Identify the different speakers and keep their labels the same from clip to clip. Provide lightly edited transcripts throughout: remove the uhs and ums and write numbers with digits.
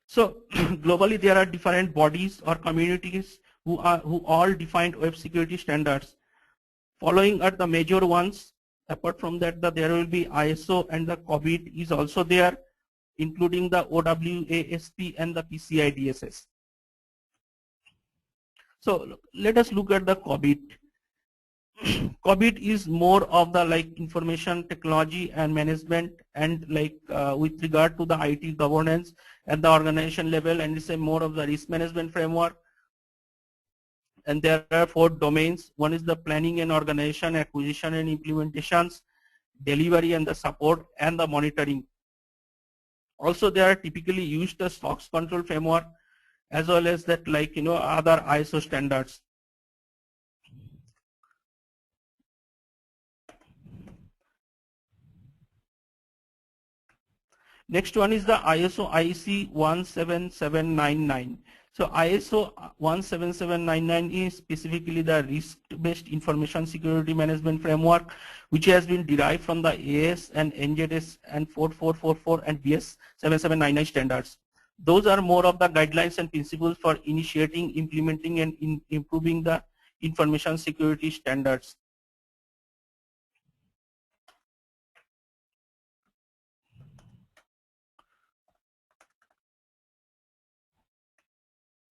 Speaker 1: So globally, there are different bodies or communities who all defined web security standards. Following are the major ones. Apart from that, there will be ISO and the COBIT is also there, including the OWASP and the PCI DSS. So let us look at the COBIT. COBIT is more of the like information technology and management, and like with regard to the IT governance at the organization level, and it's a more of the risk management framework. And there are 4 domains. One is the planning and organization, acquisition and implementations, delivery and the support, and the monitoring. Also, they are typically used as SOX control framework, as well as that like other ISO standards. Next one is the ISO IEC 17799. So ISO 17799 is specifically the risk-based information security management framework, which has been derived from the AS and NZS and 4444 and BS 7799 standards. Those are more of the guidelines and principles for initiating, implementing, and improving the information security standards.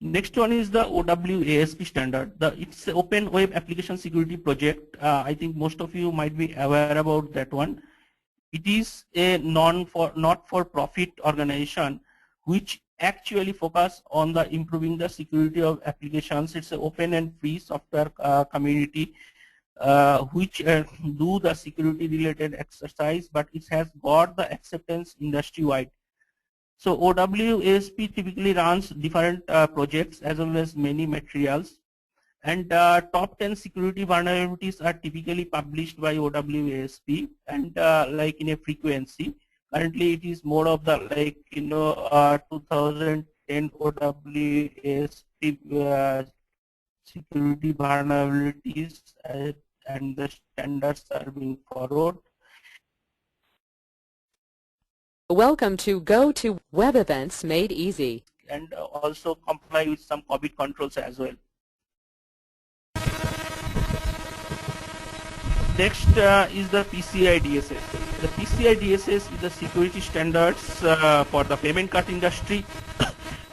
Speaker 1: Next one is the OWASP standard. It's an Open Web Application Security Project. I think most of you might be aware about that one. It is a not-for-profit organization which actually focus on the improving the security of applications. It's an open and free software community which do the security related exercise, but it has got the acceptance industry-wide. So OWASP typically runs different projects as well as many materials, and top 10 security vulnerabilities are typically published by OWASP and like in a frequency. Currently it is more of the like 2010 OWASP security vulnerabilities and the standards are being followed.
Speaker 2: Welcome to Go-To Web Events Made Easy.
Speaker 1: And also comply with some COBIT controls as well. Next is the PCI DSS. The PCI DSS is the security standards for the payment card industry.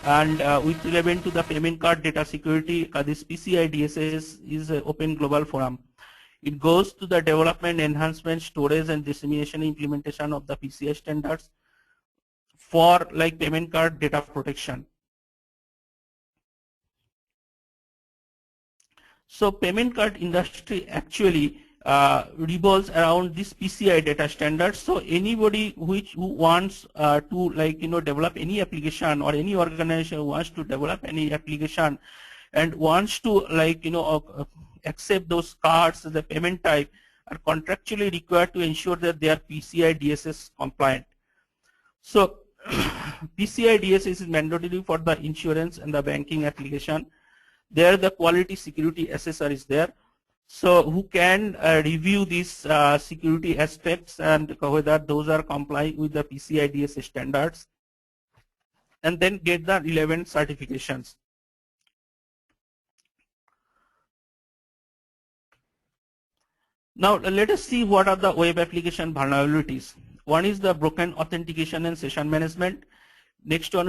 Speaker 1: And with relevant to the payment card data security, this PCI DSS is an open global forum. It goes to the development, enhancement, storage, and dissemination implementation of the PCI standards for like payment card data protection. So payment card industry actually revolves around this PCI data standard. So anybody who wants to like develop any application, or any organization who wants to develop any application and wants to like accept those cards as a payment type, are contractually required to ensure that they are PCI DSS compliant. So PCI DSS is mandatory for the insurance and the banking application. There the quality security assessor is there, so who can review these security aspects and whether those are complying with the PCI DSS standards, and then get the relevant certifications. Now let us see what are the web application vulnerabilities. One is the broken authentication and session management. Next one